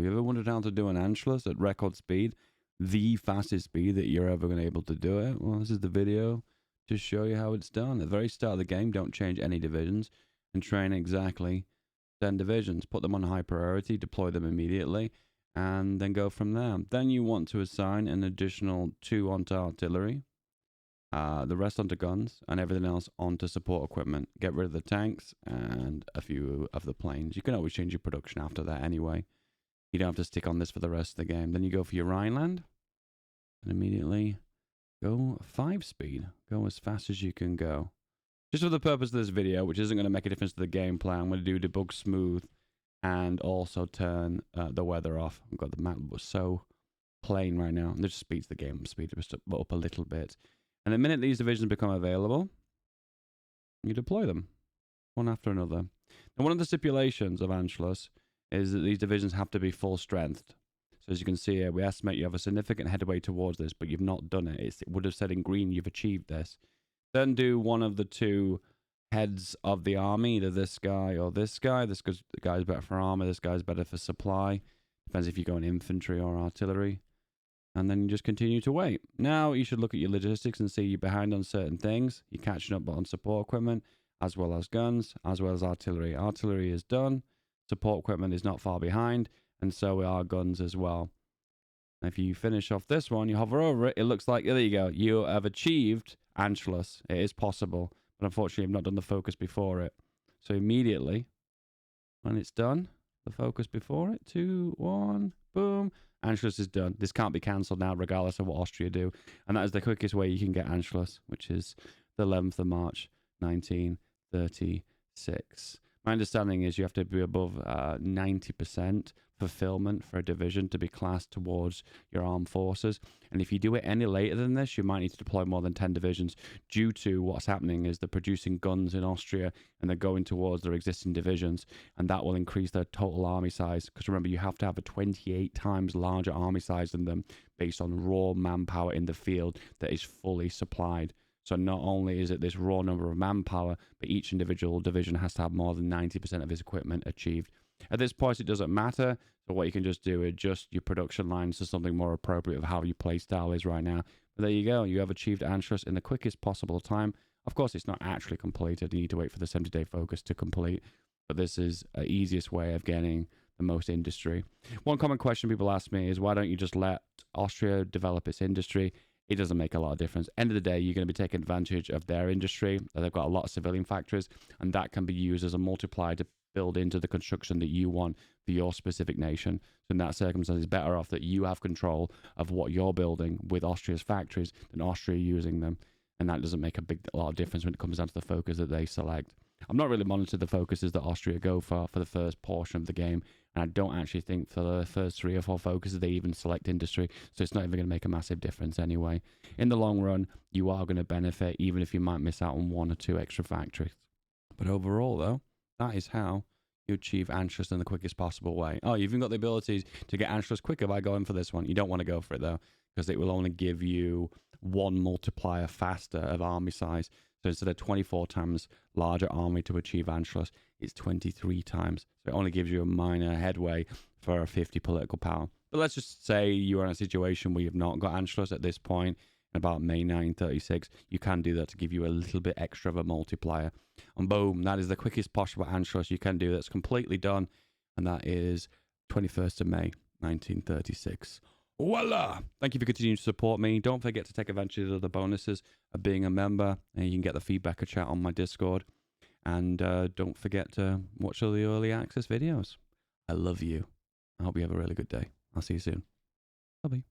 Have you ever wondered how to do an Anschluss at record speed? The fastest speed that you're ever going to be able to do it? Well, this is the video to show you how it's done. At the very start of the game, don't change any divisions and train exactly 10 divisions. Put them on high priority, deploy them immediately, and then go from there. Then you want to assign an additional 2 onto artillery, the rest onto guns, and everything else onto support equipment. Get rid of the tanks and a few of the planes. You can always change your production after that anyway. You don't have to stick on this for the rest of the game. Then you go for your Rhineland and immediately go 5 speed. Go as fast as you can go. Just for the purpose of this video, which isn't going to make a difference to the gameplay, I'm going to do debug smooth and also turn the weather off. I've got the map so plain right now. This just speeds the game speed up a little bit. And the minute these divisions become available, you deploy them one after another. And one of the stipulations of Anschluss is that these divisions have to be full strength. So as you can see here, we estimate you have a significant headway towards this, but you've not done it. It would have said in green you've achieved this. Then do one of the 2 heads of the army, either this guy or this guy. This guy's better for armor, this guy's better for supply. Depends if you go in infantry or artillery. And then you just continue to wait. Now you should look at your logistics and see you're behind on certain things. You're catching up on support equipment, as well as guns, as well as artillery. Artillery is done. Support equipment is not far behind, and so are guns as well. If you finish off this one, you hover over it, it looks like, there you go. You have achieved Anschluss. It is possible, but unfortunately I've not done the focus before it. So immediately, when it's done, the focus before it, 2, 1, boom. Anschluss is done. This can't be cancelled now, regardless of what Austria do. And that is the quickest way you can get Anschluss, which is the 11th of March, 1936. My understanding is you have to be above 90% fulfillment for a division to be classed towards your armed forces. And if you do it any later than this, you might need to deploy more than 10 divisions due to what's happening is they're producing guns in Austria and they're going towards their existing divisions. And that will increase their total army size. Because remember, you have to have a 28 times larger army size than them based on raw manpower in the field that is fully supplied. So not only is it this raw number of manpower, but each individual division has to have more than 90% of its equipment achieved. At this point, it doesn't matter. So what you can just do is adjust your production lines to something more appropriate of how your playstyle is right now. But there you go. You have achieved Anschluss in the quickest possible time. Of course, it's not actually completed. You need to wait for the 70-day focus to complete. But this is the easiest way of getting the most industry. One common question people ask me is, why don't you just let Austria develop its industry? It doesn't make a lot of difference. End of the day, you're going to be taking advantage of their industry. They've got a lot of civilian factories, and that can be used as a multiplier to build into the construction that you want for your specific nation. So in that circumstance, it's better off that you have control of what you're building with Austria's factories than Austria using them. And that doesn't make a lot of difference when it comes down to the focus that they select. I'm not really monitoring the focuses that Austria go for the first portion of the game. And I don't actually think for the first 3 or 4 focuses they even select industry. So it's not even going to make a massive difference anyway. In the long run, you are going to benefit even if you might miss out on 1 or 2 extra factories. But overall though, that is how you achieve Anschluss in the quickest possible way. Oh, you've even got the ability to get Anschluss quicker by going for this one. You don't want to go for it though, because it will only give you 1 multiplier faster of army size. So instead of 24 times larger army to achieve Anschluss, it's 23 times. So it only gives you a minor headway for 50 political power. But let's just say you are in a situation where you've not got Anschluss at this point, in about May 1936. You can do that to give you a little bit extra of a multiplier. And boom, that is the quickest possible Anschluss you can do. That's completely done. And that is 21st of May, 1936. Voila! Thank you for continuing to support me. Don't forget to take advantage of the bonuses of being a member. And you can get the feedback chat on my Discord. And don't forget to watch all the early access videos. I love you. I hope you have a really good day. I'll see you soon. Bye-bye.